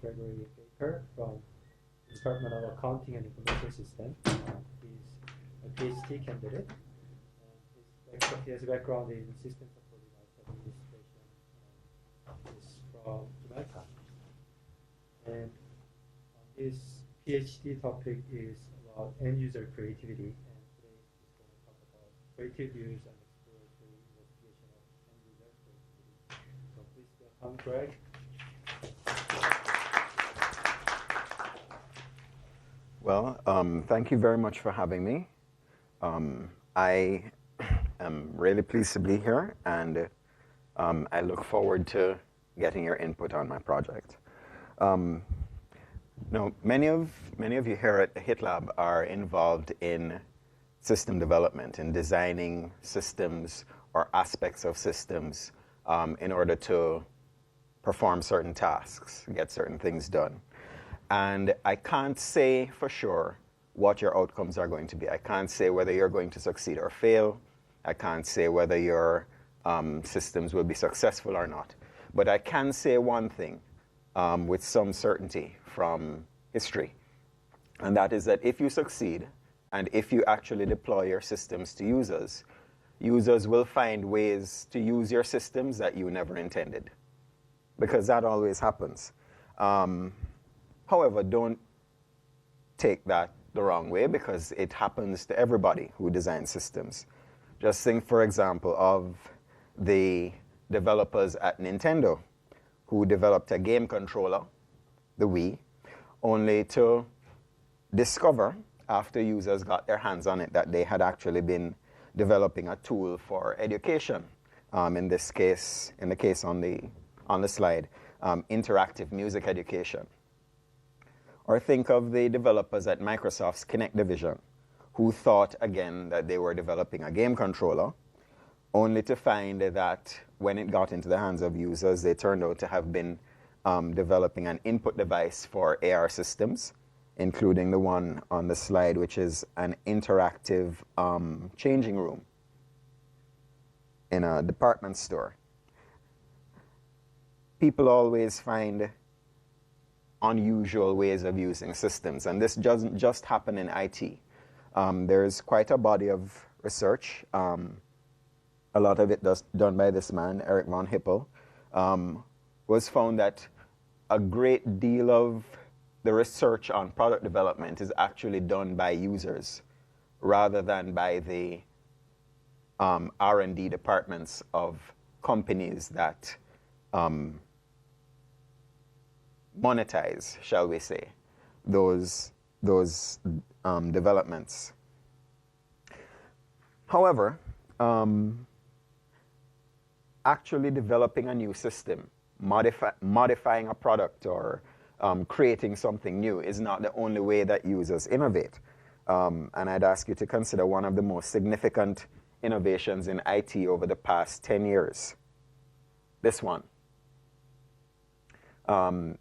Gregory from the Department of Accounting and Information Systems. He's a PhD candidate. And his background in system supporting arts administration is from Jamaica. And his PhD topic is about end-user creativity. And today he's going to talk about creative use and exploratory investigation of end-user creativity. So please welcome Greg. Well, thank you very much for having me. I am really pleased to be here, and I look forward to getting your input on my project. Now, many of you here at the HitLab are involved in system development, in designing systems or aspects of systems in order to perform certain tasks, get certain things done. And I can't say for sure what your outcomes are going to be. I can't say whether you're going to succeed or fail. I can't say whether your systems will be successful or not. But I can say one thing with some certainty from history, and that is that if you succeed, and if you actually deploy your systems to users, users will find ways to use your systems that you never intended, because that always happens. However, don't take that the wrong way, because it happens to everybody who designs systems. Just think, for example, of the developers at Nintendo who developed a game controller, the Wii, only to discover, after users got their hands on it, that they had actually been developing a tool for education. In this case, in the case on the slide, interactive music education. Or think of the developers at Microsoft's Kinect division, who thought, again, that they were developing a game controller, only to find that when it got into the hands of users, they turned out to have been developing an input device for AR systems, including the one on the slide, which is an interactive changing room in a department store. People always find unusual ways of using systems, and this doesn't just happen in IT. There's quite a body of research, a lot of it done by this man, Eric von Hippel, was found that a great deal of the research on product development is actually done by users rather than by the R&D departments of companies that monetize, shall we say, those developments. However, actually developing a new system, modifying a product, or creating something new is not the only way that users innovate. And I'd ask you to consider one of the most significant innovations in IT over the past 10 years. This one.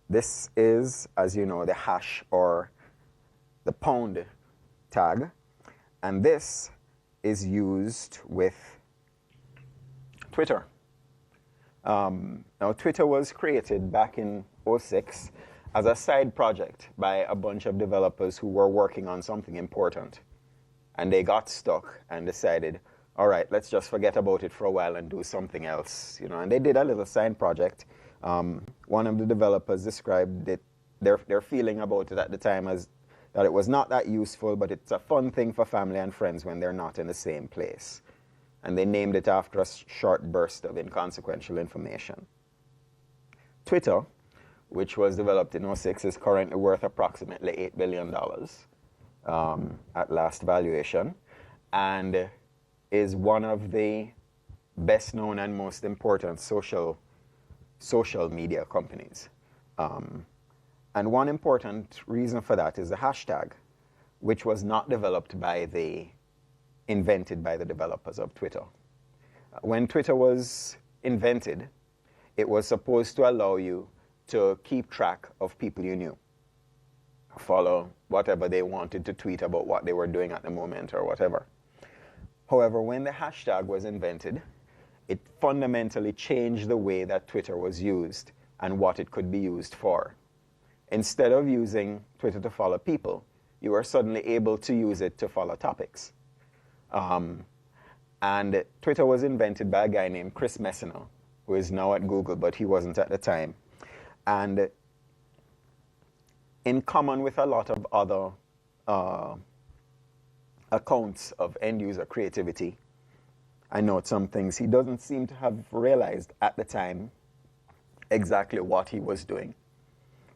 This is, as you know, the hash or the pound tag, and this is used with Twitter. Now, Twitter was created back in 2006 as a side project by a bunch of developers who were working on something important, and they got stuck and decided, all right, let's just forget about it for a while and do something else, and they did a little side project. One of the developers described it, their feeling about it at the time as that it was not that useful, but it's a fun thing for family and friends when they're not in the same place. And they named it after a short burst of inconsequential information. Twitter, which was developed in 2006, is currently worth approximately $8 billion at last valuation, and is one of the best known and most important social media companies. And one important reason for that is the hashtag, which was not invented by the developers of Twitter. When Twitter was invented, it was supposed to allow you to keep track of people you knew, follow whatever they wanted to tweet about what they were doing at the moment or whatever. However, when the hashtag was invented, it fundamentally changed the way that Twitter was used and what it could be used for. instead of using Twitter to follow people, you are suddenly able to use it to follow topics. And Twitter was invented by a guy named Chris Messina, who is now at Google, but he wasn't at the time. And in common with a lot of other accounts of end-user creativity, I note some things. He doesn't seem to have realized at the time exactly what he was doing,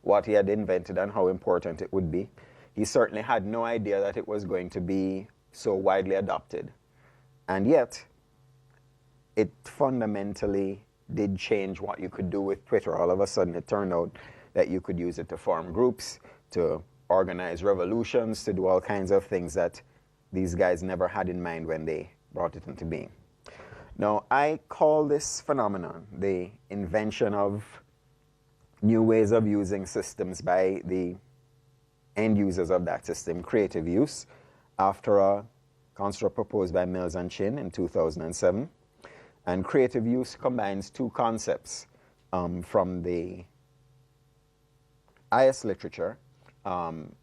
what he had invented and how important it would be. He certainly had no idea that it was going to be so widely adopted. And yet, it fundamentally did change what you could do with Twitter. All of a sudden, it turned out that you could use it to form groups, to organize revolutions, to do all kinds of things that these guys never had in mind when they brought it into being. Now, I call this phenomenon the invention of new ways of using systems by the end users of that system, creative use, after a construct proposed by Mills and Chin in 2007. And creative use combines two concepts from the IS literature.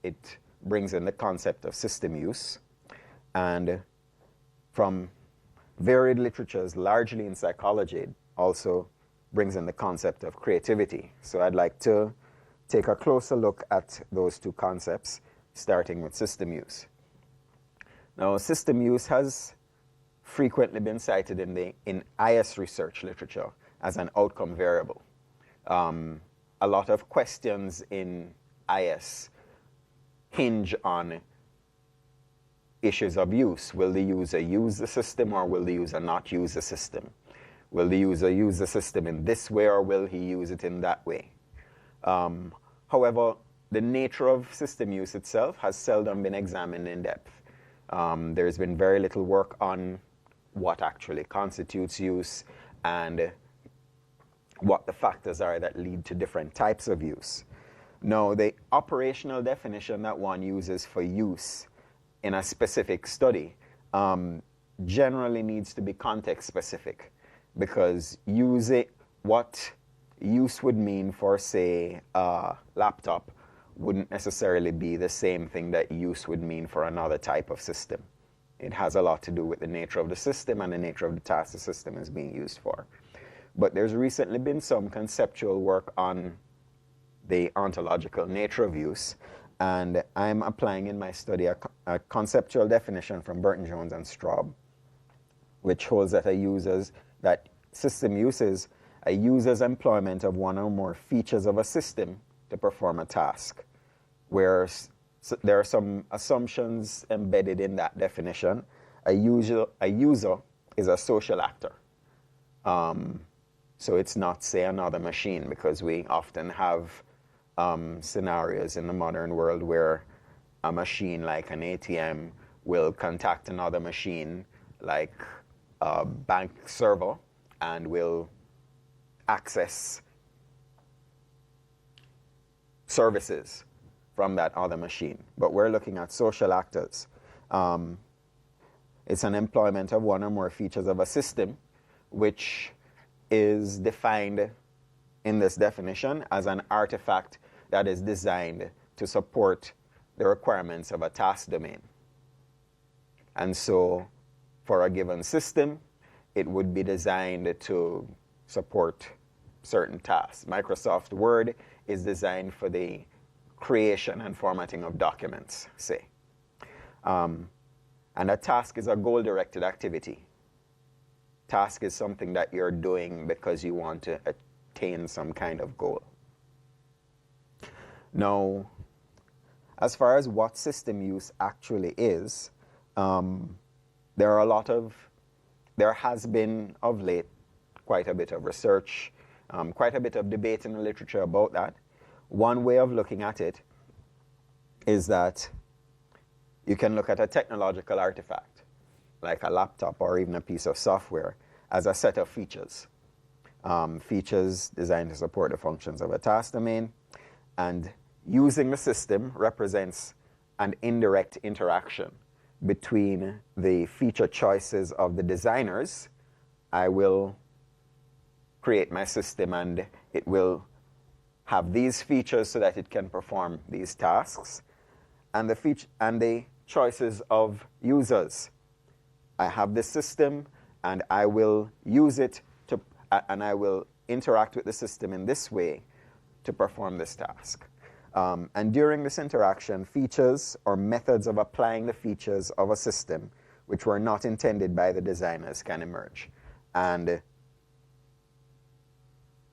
It brings in the concept of system use, and from varied literatures, largely in psychology, it also brings in the concept of creativity. So I'd like to take a closer look at those two concepts, starting with system use. Now, system use has frequently been cited in IS research literature as an outcome variable. A lot of questions in IS hinge on issues of use. Will the user use the system, or will the user not use the system? Will the user use the system in this way, or will he use it in that way? However, the nature of system use itself has seldom been examined in depth. There's been very little work on what actually constitutes use and what the factors are that lead to different types of use. Now, the operational definition that one uses for use in a specific study generally needs to be context specific, because what use would mean for, say, a laptop wouldn't necessarily be the same thing that use would mean for another type of system. It has a lot to do with the nature of the system and the nature of the task the system is being used for. But there's recently been some conceptual work on the ontological nature of use, and I'm applying in my study a conceptual definition from Burton Jones and Straub, which holds that system use is a user's employment of one or more features of a system to perform a task, where there are some assumptions embedded in that definition. A user is a social actor. So it's not, say, another machine, because we often have scenarios in the modern world where a machine like an ATM will contact another machine like a bank server and will access services from that other machine. But we're looking at social actors. It's an employment of one or more features of a system, which is defined in this definition as an artifact that is designed to support the requirements of a task domain. And so for a given system, it would be designed to support certain tasks. Microsoft Word is designed for the creation and formatting of documents, say. And a task is a goal-directed activity. Task is something that you're doing because you want to attain some kind of goal. Now, as far as what system use actually is, there has been of late quite a bit of research, quite a bit of debate in the literature about that. One way of looking at it is that you can look at a technological artifact, like a laptop or even a piece of software, as a set of features. Features designed to support the functions of a task domain, and using the system represents an indirect interaction between the feature choices of the designers. I will create my system and it will have these features so that it can perform these tasks, and the choices of users. I have this system, and I will use it and I will interact with the system in this way to perform this task. And during this interaction, features or methods of applying the features of a system which were not intended by the designers can emerge. And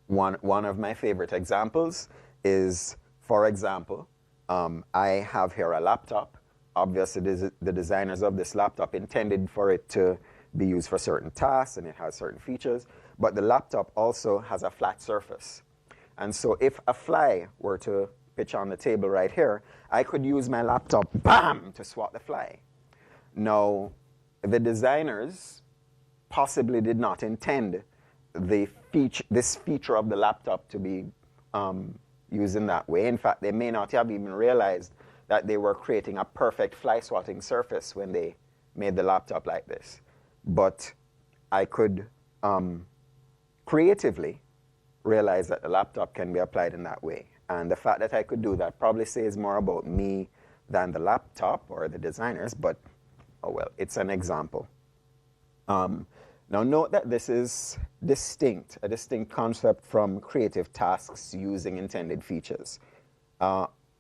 one of my favorite examples is, for example, I have here a laptop. Obviously, the designers of this laptop intended for it to be used for certain tasks, and it has certain features, but the laptop also has a flat surface. And so if a fly were to pitch on the table right here, I could use my laptop, bam, to swat the fly. Now, the designers possibly did not intend this feature of the laptop to be used in that way. In fact, they may not have even realized that they were creating a perfect fly swatting surface when they made the laptop like this. But I could creatively realize that the laptop can be applied in that way. And the fact that I could do that probably says more about me than the laptop or the designers, but oh well, it's an example. Now note that this is a distinct concept from creative tasks using intended features.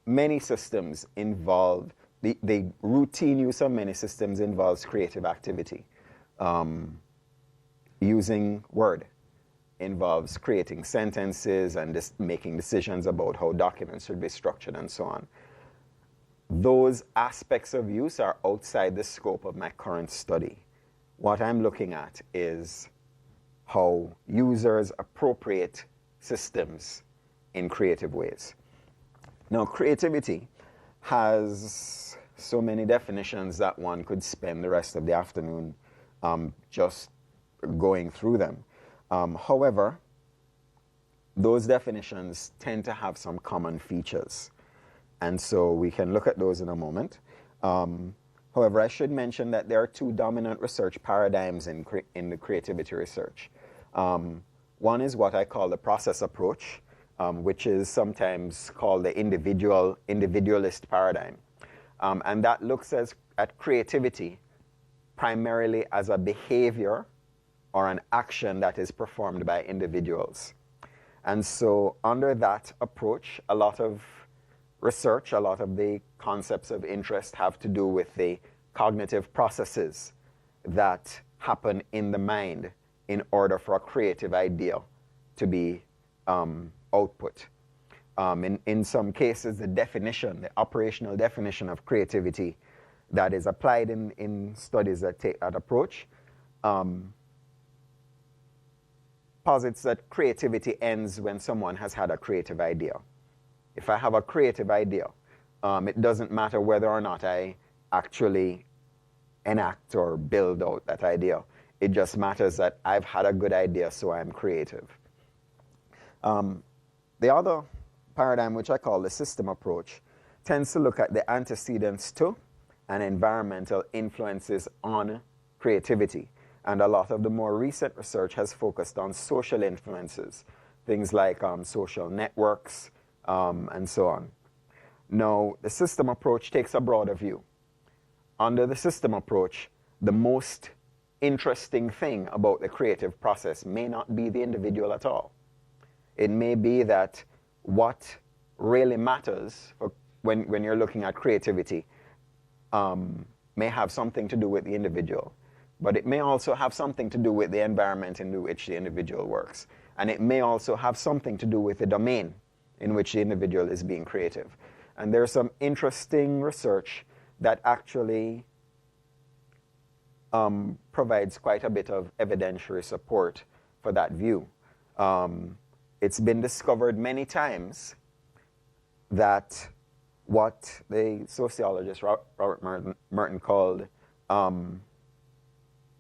Many systems involve, the routine use of many systems involves creative activity. Using Word involves creating sentences and making decisions about how documents should be structured and so on. Those aspects of use are outside the scope of my current study. What I'm looking at is how users appropriate systems in creative ways. Now, creativity has so many definitions that one could spend the rest of the afternoon just going through them. However, those definitions tend to have some common features. And so we can look at those in a moment. However, I should mention that there are two dominant research paradigms in the creativity research. One is what I call the process approach, which is sometimes called the individualist paradigm. And that looks at creativity primarily as a behavior or an action that is performed by individuals. And so under that approach, a lot of research, a lot of the concepts of interest have to do with the cognitive processes that happen in the mind in order for a creative idea to be output. In some cases, the operational definition of creativity that is applied in studies that take that approach posits that creativity ends when someone has had a creative idea. If I have a creative idea, it doesn't matter whether or not I actually enact or build out that idea. It just matters that I've had a good idea, so I'm creative. The other paradigm, which I call the system approach, tends to look at the antecedents to and environmental influences on creativity. And a lot of the more recent research has focused on social influences, things like social networks, and so on. Now, the system approach takes a broader view. Under the system approach, the most interesting thing about the creative process may not be the individual at all. It may be that what really matters when you're looking at creativity may have something to do with the individual, but it may also have something to do with the environment in which the individual works. And it may also have something to do with the domain in which the individual is being creative. And there's some interesting research that actually provides quite a bit of evidentiary support for that view. It's been discovered many times that what the sociologist Robert Merton called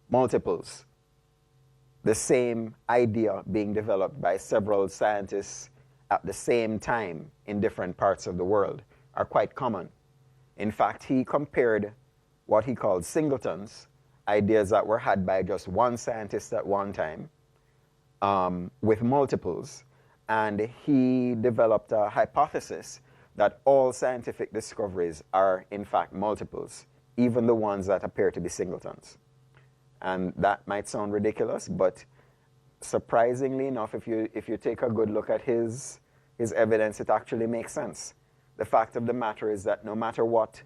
multiples, the same idea being developed by several scientists at the same time in different parts of the world, are quite common. In fact, he compared what he called singletons, ideas that were had by just one scientist at one time, with multiples, And he developed a hypothesis that all scientific discoveries are, in fact, multiples, even the ones that appear to be singletons. And that might sound ridiculous, but surprisingly enough, if you take a good look at his evidence, it actually makes sense. The fact of the matter is that no matter what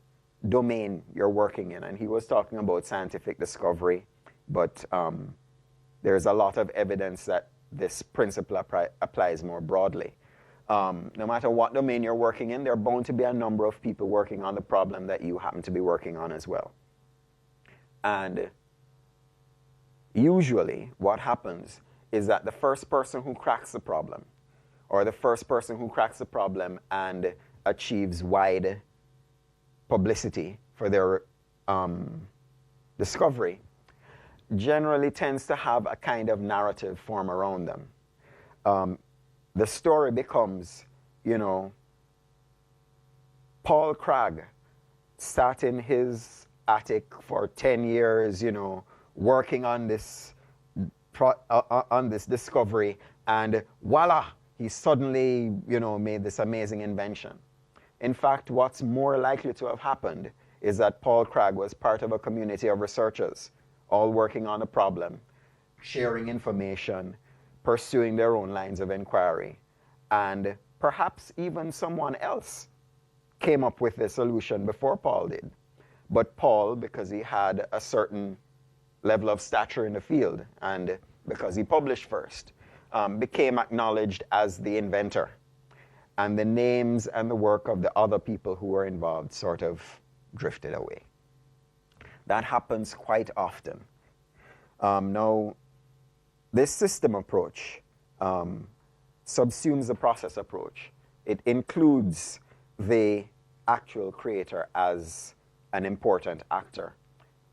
domain you're working in, and he was talking about scientific discovery, but there's a lot of evidence that this principle applies more broadly. No matter what domain you're working in, there are bound to be a number of people working on the problem that you happen to be working on as well. And usually what happens is that the first person who cracks the problem, or the first person who cracks the problem and achieves wide publicity for their discovery, generally tends to have a kind of narrative form around them. The story becomes, Paul Cragg sat in his attic for 10 years, working on this discovery, and voila, he suddenly, made this amazing invention. In fact, what's more likely to have happened is that Paul Cragg was part of a community of researchers, all working on a problem, sharing information, pursuing their own lines of inquiry, and perhaps even someone else came up with the solution before Paul did. But Paul, because he had a certain level of stature in the field, and because he published first, became acknowledged as the inventor. And the names and the work of the other people who were involved sort of drifted away. That happens quite often. Now, this system approach subsumes the process approach. It includes the actual creator as an important actor,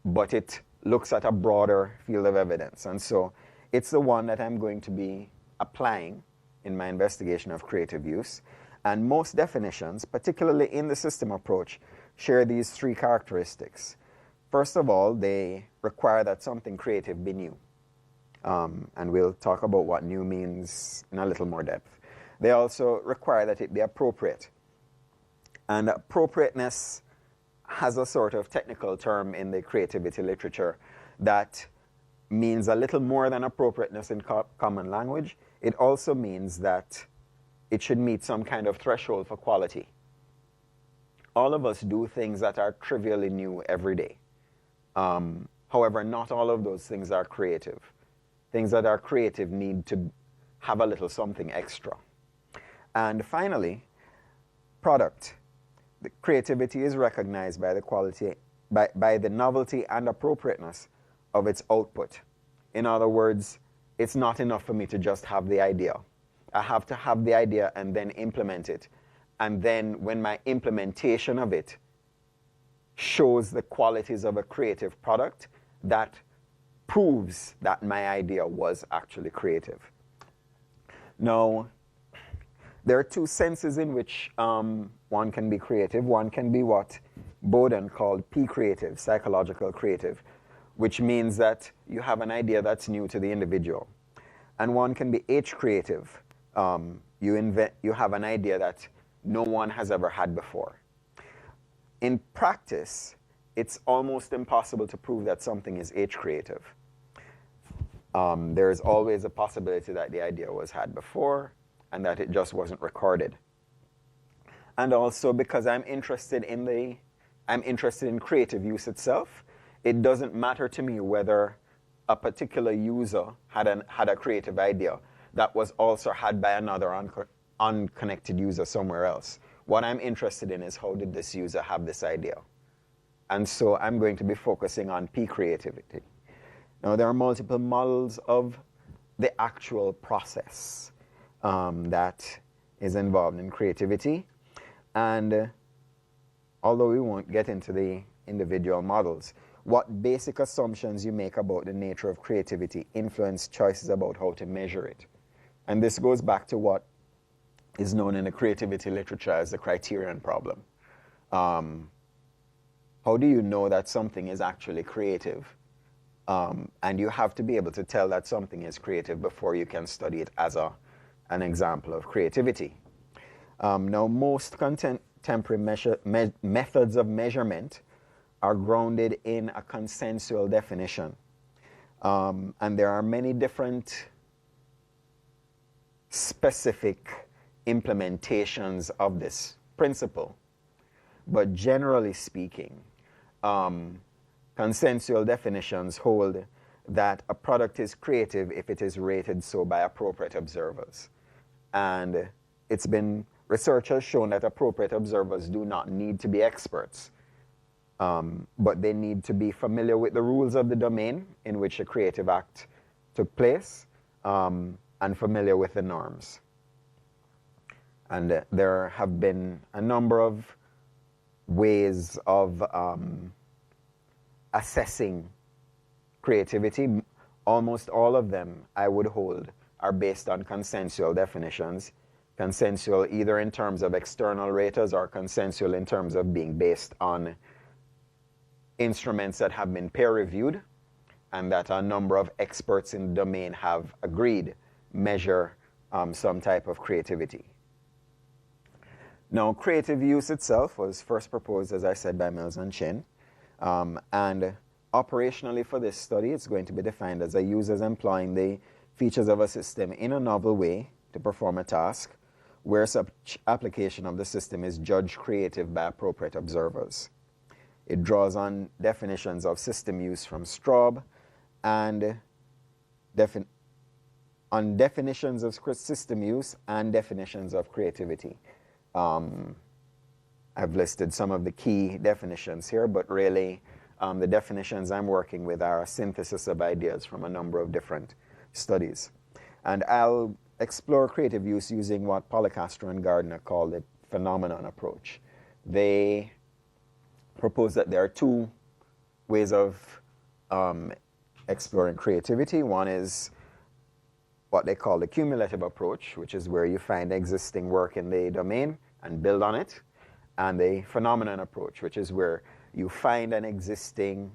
but it looks at a broader field of evidence. And so it's the one that I'm going to be applying in my investigation of creative use. And most definitions, particularly in the system approach, share these three characteristics. First of all, they require that something creative be new. And we'll talk about what new means in a little more depth. They also require that it be appropriate. And appropriateness has a sort of technical term in the creativity literature that means a little more than appropriateness in common language. It also means that it should meet some kind of threshold for quality. All of us do things that are trivially new every day. However, not all of those things are creative. Things that are creative need to have a little something extra. And finally, product. The creativity is recognized by the quality, by the novelty and appropriateness of its output. In other words, it's not enough for me to just have the idea. I have to have the idea and then implement it. And then when my implementation of it shows the qualities of a creative product, that proves that my idea was actually creative. Now, there are two senses in which one can be creative. One can be what Bowden called P-creative, psychological creative, which means that you have an idea that's new to the individual. And one can be H-creative. You have an idea that no one has ever had before. In practice, it's almost impossible to prove that something is H-creative. There is always a possibility that the idea was had before and that it just wasn't recorded. And also because I'm interested in creative use itself, it doesn't matter to me whether a particular user had a creative idea that was also had by another unconnected user somewhere else. What I'm interested in is how did this user have this idea? And so I'm going to be focusing on P-creativity. Now, there are multiple models of the actual process that is involved in creativity. And although we won't get into the individual models, what basic assumptions you make about the nature of creativity influence choices about how to measure it. And this goes back to what is known in the creativity literature as the criterion problem. How do you know that something is actually creative? And you have to be able to tell that something is creative before you can study it as an example of creativity. Now, most contemporary methods of measurement are grounded in a consensual definition. And there are many different specific implementations of this principle. But generally speaking, consensual definitions hold that a product is creative if it is rated so by appropriate observers. And research has shown that appropriate observers do not need to be experts, but they need to be familiar with the rules of the domain in which a creative act took place, and familiar with the norms. And there have been a number of ways of assessing creativity. Almost all of them, I would hold, are based on consensual definitions. Consensual either in terms of external raters or consensual in terms of being based on instruments that have been peer-reviewed and that a number of experts in the domain have agreed measure some type of creativity. Now, creative use itself was first proposed, as I said, by Mills and Chin. And operationally for this study, it's going to be defined as a user employing the features of a system in a novel way to perform a task, where such application of the system is judged creative by appropriate observers. It draws on definitions of system use from Straub and on definitions of system use and definitions of creativity. I've listed some of the key definitions here, but really the definitions I'm working with are a synthesis of ideas from a number of different studies. And I'll explore creative use using what Policastro and Gardner call the phenomenon approach. They propose that there are two ways of exploring creativity. One is what they call the cumulative approach, which is where you find existing work in the domain and build on it, and the phenomenon approach, which is where you find an existing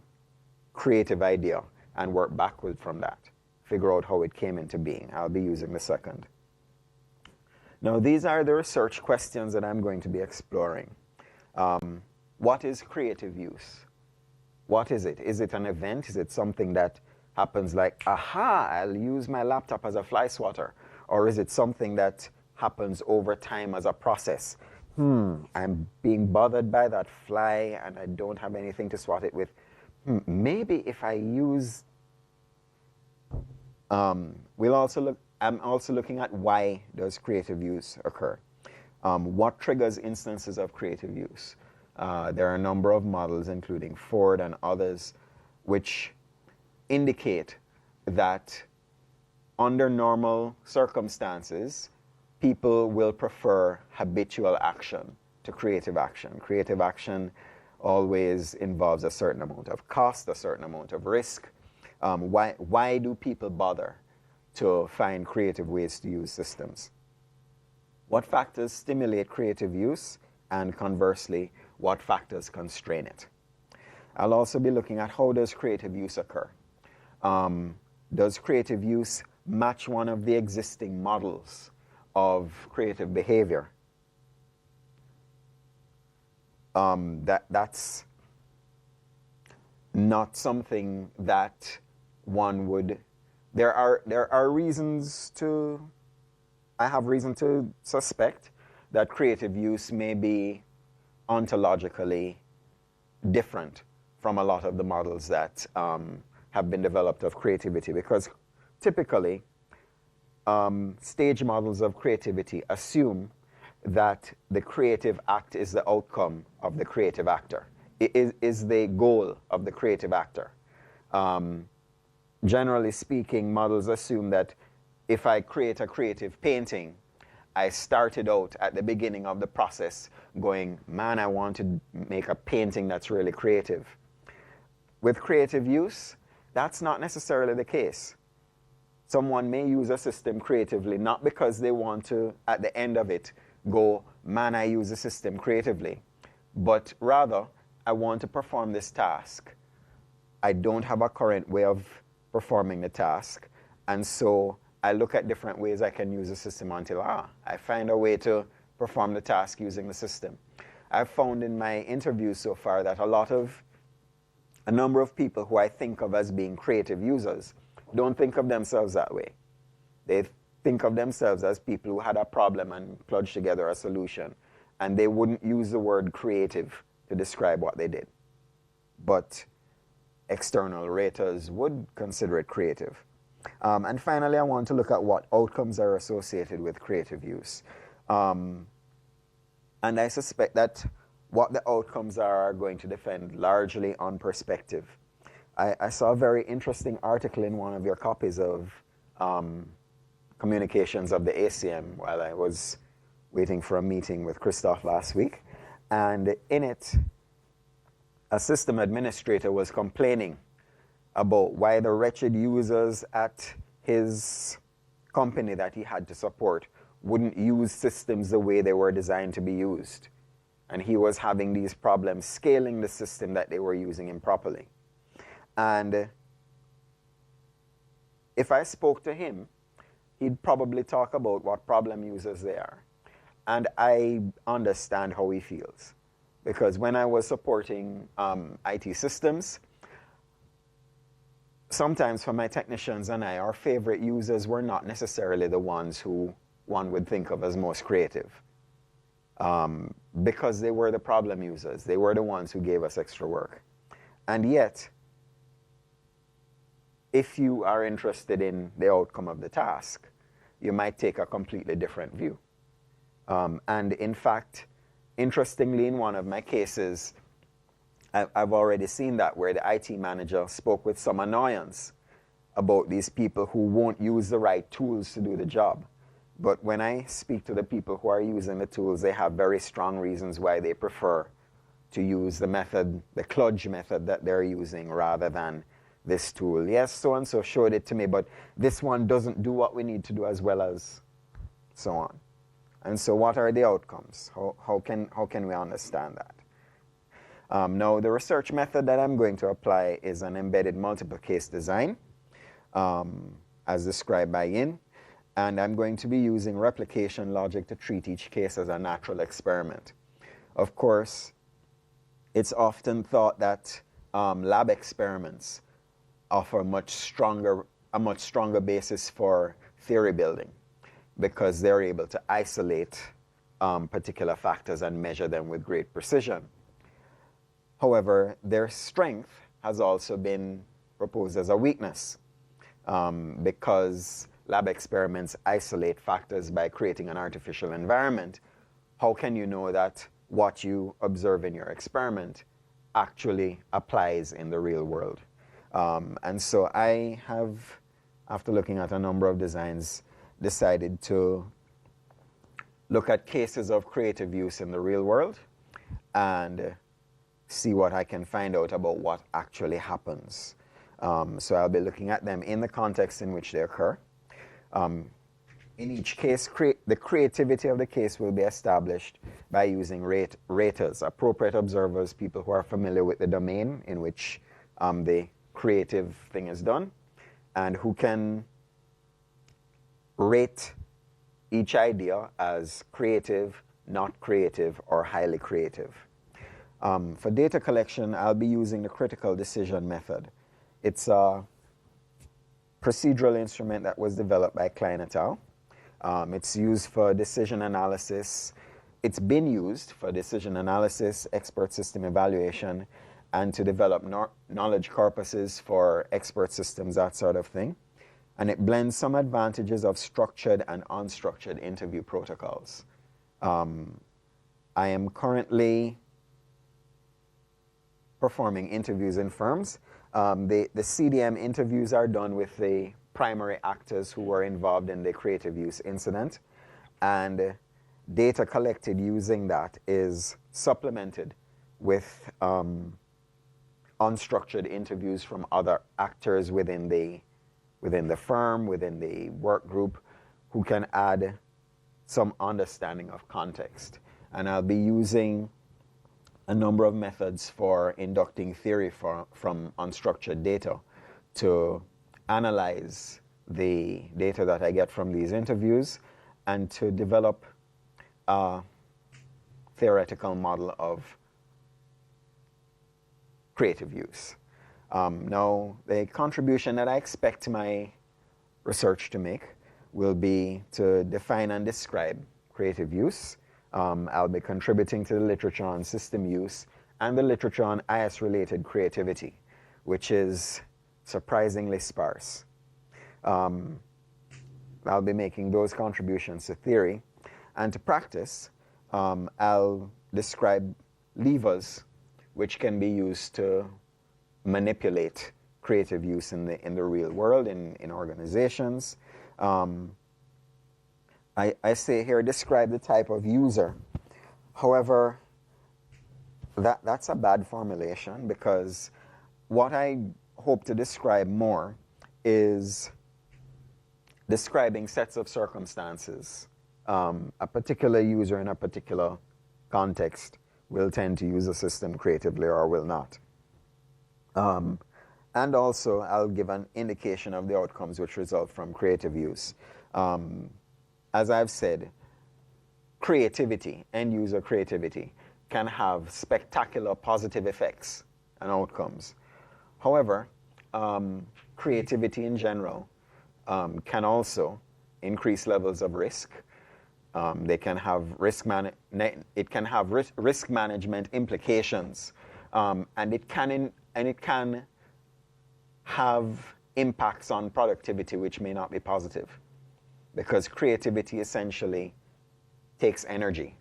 creative idea and work backward from that, figure out how it came into being. I'll be using the second. Now, these are the research questions that I'm going to be exploring. What is creative use? What is it? Is it an event? Is it something that happens like, aha, I'll use my laptop as a fly swatter? Or is it something that happens over time as a process? I'm being bothered by that fly and I don't have anything to swat it with. Maybe if I use... I'm also looking at why does creative use occur? What triggers instances of creative use? There are a number of models, including Ford and others, which indicate that under normal circumstances, people will prefer habitual action to creative action. Creative action always involves a certain amount of cost, a certain amount of risk. Why do people bother to find creative ways to use systems? What factors stimulate creative use, and conversely, what factors constrain it? I'll also be looking at how does creative use occur. Does creative use match one of the existing models of creative behavior? That's not something that one would... There are reasons to... I have reason to suspect that creative use may be ontologically different from a lot of the models that have been developed of creativity, because typically stage models of creativity assume that the creative act is the outcome of the creative actor. It is the goal of the creative actor. Generally speaking, models assume that if I create a creative painting, I started out at the beginning of the process going, man, I want to make a painting that's really creative. With creative use, that's not necessarily the case. Someone may use a system creatively, not because they want to, at the end of it, go, man, I use the system creatively, but rather, I want to perform this task. I don't have a current way of performing the task, and so I look at different ways I can use the system until I find a way to perform the task using the system. I've found in my interviews so far that a number of people who I think of as being creative users don't think of themselves that way. They think of themselves as people who had a problem and plunged together a solution, and they wouldn't use the word creative to describe what they did. But external raters would consider it creative. And finally, I want to look at what outcomes are associated with creative use. And I suspect that what the outcomes are going to depend largely on perspective. I saw a very interesting article in one of your copies of Communications of the ACM while I was waiting for a meeting with Christoph last week. And in it, a system administrator was complaining about why the wretched users at his company that he had to support wouldn't use systems the way they were designed to be used. And he was having these problems scaling the system that they were using improperly. And if I spoke to him, he'd probably talk about what problem users they are. And I understand how he feels. Because when I was supporting IT systems, sometimes for my technicians and I, our favorite users were not necessarily the ones who one would think of as most creative. Because they were the problem users. They were the ones who gave us extra work. And yet, if you are interested in the outcome of the task, you might take a completely different view. And in fact, interestingly, in one of my cases, I've already seen that where the IT manager spoke with some annoyance about these people who won't use the right tools to do the job. But when I speak to the people who are using the tools, they have very strong reasons why they prefer to use the method, the kludge method that they're using rather than this tool. Yes, so-and-so showed it to me, but this one doesn't do what we need to do as well as so on. And so what are the outcomes? How can we understand that? Now, the research method that I'm going to apply is an embedded multiple case design, as described by Yin. And I'm going to be using replication logic to treat each case as a natural experiment. Of course, it's often thought that lab experiments offer a much stronger basis for theory building because they're able to isolate particular factors and measure them with great precision. However, their strength has also been proposed as a weakness because lab experiments isolate factors by creating an artificial environment. How can you know that what you observe in your experiment actually applies in the real world? And so I have, after looking at a number of designs, decided to look at cases of creative use in the real world and see what I can find out about what actually happens. So I'll be looking at them in the context in which they occur. In each case, the creativity of the case will be established by using raters, appropriate observers, people who are familiar with the domain in which the creative thing is done, and who can rate each idea as creative, not creative, or highly creative. For data collection, I'll be using the critical decision method. It's a procedural instrument that was developed by Klein et al. It's used for decision analysis. It's been used for decision analysis, expert system evaluation, and to develop knowledge corpuses for expert systems, that sort of thing. And it blends some advantages of structured and unstructured interview protocols. I am currently performing interviews in firms. The CDM interviews are done with the primary actors who were involved in the creative use incident, and data collected using that is supplemented with unstructured interviews from other actors within the firm, within the work group, who can add some understanding of context. And I'll be using a number of methods for inducting theory from unstructured data to analyze the data that I get from these interviews and to develop a theoretical model of creative use. Now, the contribution that I expect my research to make will be to define and describe creative use. I'll be contributing to the literature on system use and the literature on IS-related creativity, which is surprisingly sparse. I'll be making those contributions to theory. And to practice, I'll describe levers which can be used to manipulate creative use in the real world, in organizations. I say here, describe the type of user. However, that's a bad formulation, because what I hope to describe more is describing sets of circumstances. A particular user in a particular context will tend to use a system creatively or will not. And also, I'll give an indication of the outcomes which result from creative use. As I've said, creativity, end-user creativity, can have spectacular positive effects and outcomes. However, creativity in general can also increase levels of risk. They can have it can have risk management implications, and it can have impacts on productivity which may not be positive, because creativity essentially takes energy.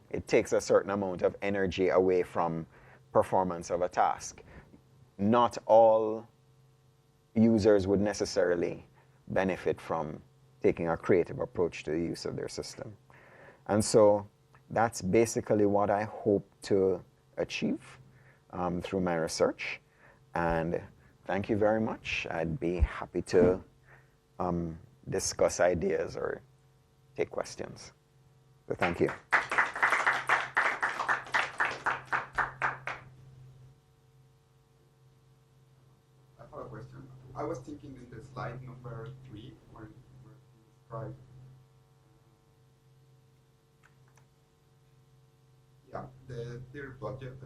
It takes a certain amount of energy away from performance of a task. Not all users would necessarily benefit from taking a creative approach to the use of their system. And so that's basically what I hope to achieve through my research. And thank you very much. I'd be happy to discuss ideas or take questions. So thank you. I was thinking in the slide number 3, where you describe, the third budget.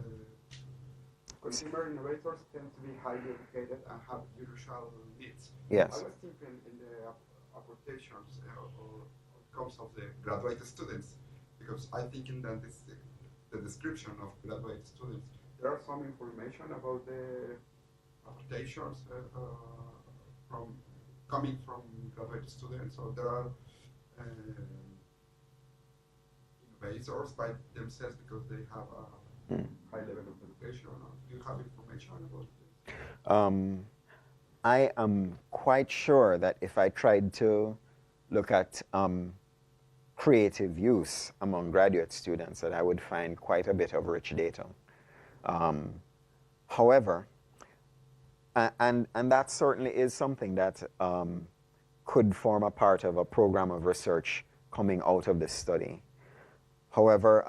Consumer innovators tend to be highly educated and have usual needs. Yes. I was thinking in the applications or outcomes of the graduate students, because I think in the description of graduate students, there are some information about the applications coming from graduate students, or there are innovators by themselves because they have a high level of education. Do you have information about this? I am quite sure that if I tried to look at creative use among graduate students, that I would find quite a bit of rich data. However, and that certainly is something that could form a part of a program of research coming out of this study. However,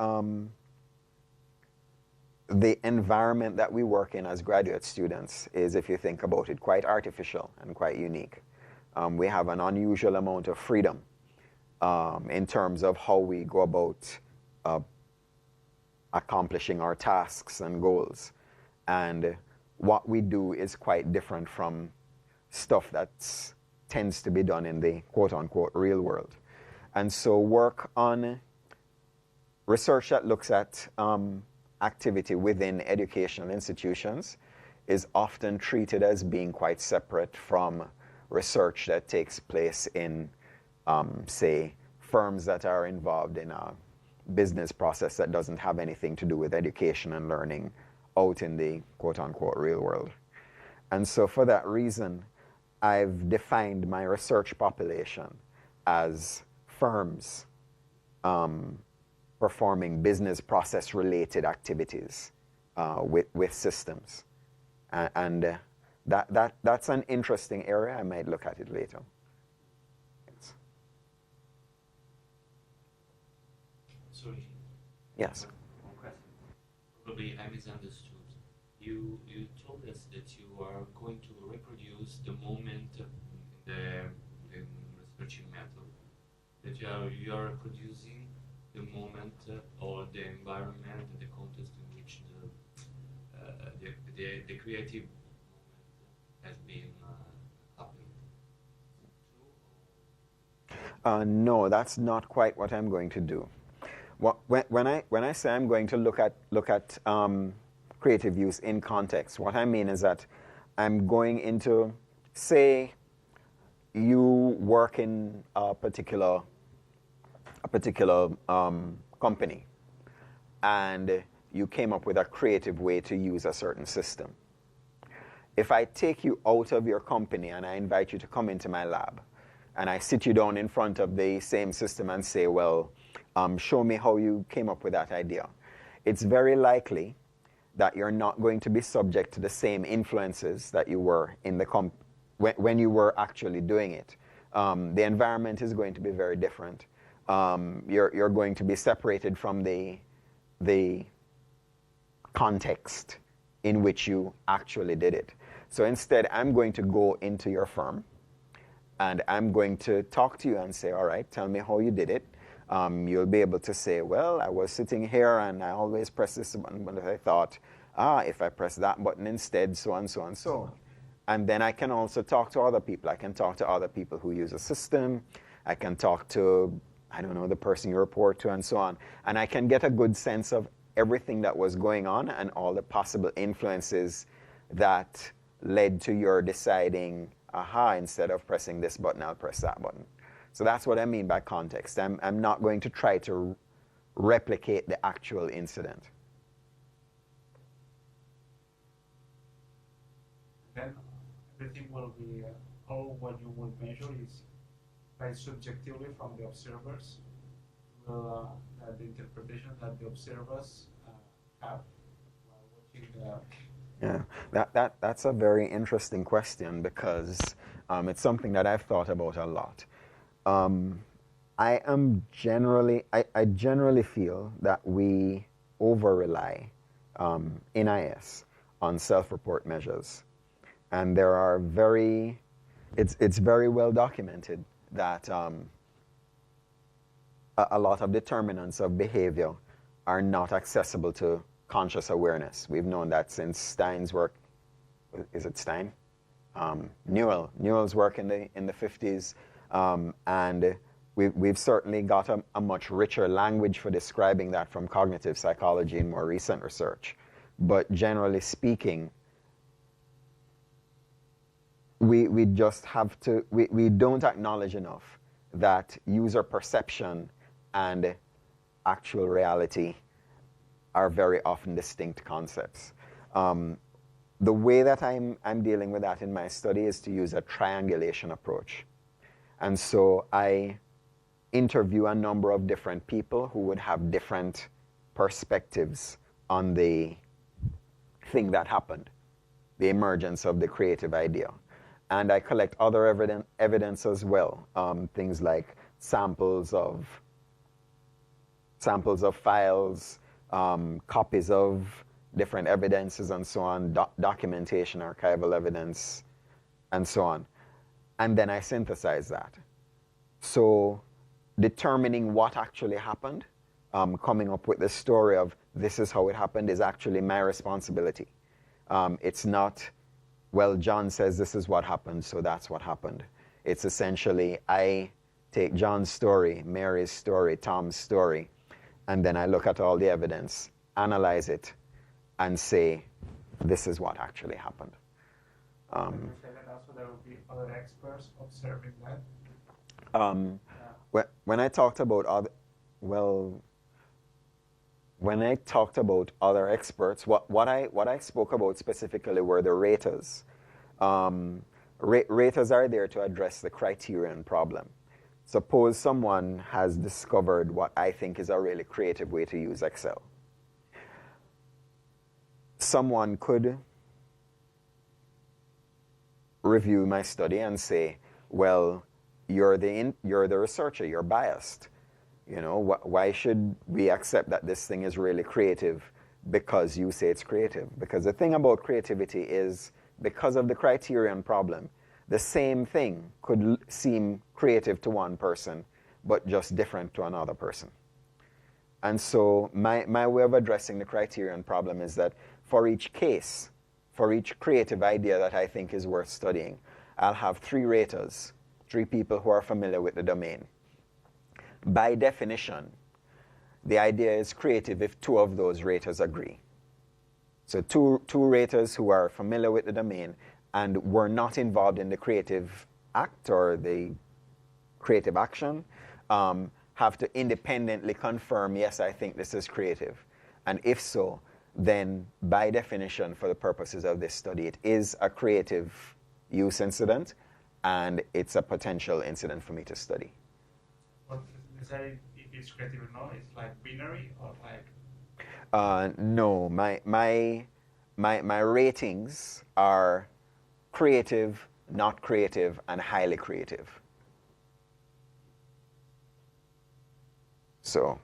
the environment that we work in as graduate students is, if you think about it, quite artificial and quite unique. We have an unusual amount of freedom in terms of how we go about accomplishing our tasks and goals. And what we do is quite different from stuff that tends to be done in the quote-unquote real world. And so work on research that looks at activity within educational institutions is often treated as being quite separate from research that takes place in, say, firms that are involved in a business process that doesn't have anything to do with education and learning out in the quote-unquote real world. And so for that reason, I've defined my research population as firms performing business process related activities with systems. And that's an interesting area. I might look at it later. Yes. Sorry. Yes. One question. Probably I misunderstood. You told us that you are going to reproduce the moment in the searching method. That you are producing the moment or the environment, the context in which the creative moment has been happening. No, that's not quite what I'm going to do. When I say I'm going to look at creative use in context, what I mean is that I'm going into, say, you work in a particular company, and you came up with a creative way to use a certain system. If I take you out of your company and I invite you to come into my lab, and I sit you down in front of the same system and say, well, show me how you came up with that idea, it's very likely that you're not going to be subject to the same influences that you were in the when you were actually doing it. The environment is going to be very different. You're going to be separated from the context in which you actually did it. So instead, I'm going to go into your firm, and I'm going to talk to you and say, all right, tell me how you did it. You'll be able to say, well, I was sitting here and I always press this button, but I thought, if I press that button instead, so on, so on, so on. And then I can also talk to other people. I can talk to other people who use a system. I can talk to, I don't know, the person you report to and so on. And I can get a good sense of everything that was going on and all the possible influences that led to your deciding, instead of pressing this button, I'll press that button. So that's what I mean by context. I'm not going to try to replicate the actual incident. Then everything will be, all what you will measure is by subjectively from the observers, the interpretation that the observers have while watching the... Yeah, that's a very interesting question, because it's something that I've thought about a lot. I generally feel that we over-rely in IS on self-report measures. And there are it's very well documented that a lot of determinants of behavior are not accessible to conscious awareness. We've known that since Stein's work. Is it Stein? Newell's work in the 50s, and we've certainly got a much richer language for describing that from cognitive psychology in more recent research. But generally speaking, we just have to, we don't acknowledge enough that user perception and actual reality are very often distinct concepts. The way that I'm dealing with that in my study is to use a triangulation approach. And so I interview a number of different people who would have different perspectives on the thing that happened, the emergence of the creative idea. And I collect other evidence as well, things like samples of files, copies of different evidences and so on, documentation, archival evidence, and so on. And then I synthesize that. So determining what actually happened, coming up with the story of this is how it happened, is actually my responsibility. It's not, well, John says this is what happened, so that's what happened. It's essentially, I take John's story, Mary's story, Tom's story, and then I look at all the evidence, analyze it, and say, this is what actually happened. You say that also there will be other experts observing that? When I talked about other experts, what I spoke about specifically were the raters. Raters are there to address the criterion problem. Suppose someone has discovered what I think is a really creative way to use Excel. Someone could review my study and say, well, you're the researcher, you're biased. You know, why should we accept that this thing is really creative because you say it's creative? Because the thing about creativity is, because of the criterion problem, the same thing could seem creative to one person, but just different to another person. And so my way of addressing the criterion problem is that for each case, for each creative idea that I think is worth studying, I'll have 3 raters, 3 people who are familiar with the domain. By definition, the idea is creative if 2 of those raters agree. So two raters who are familiar with the domain and were not involved in the creative act or the creative action have to independently confirm, yes, I think this is creative. And if so, then by definition, for the purposes of this study, it is a creative use incident, and it's a potential incident for me to study. But necessarily, if it's creative or not, it's like binary or like. No, my ratings are creative, not creative, and highly creative. So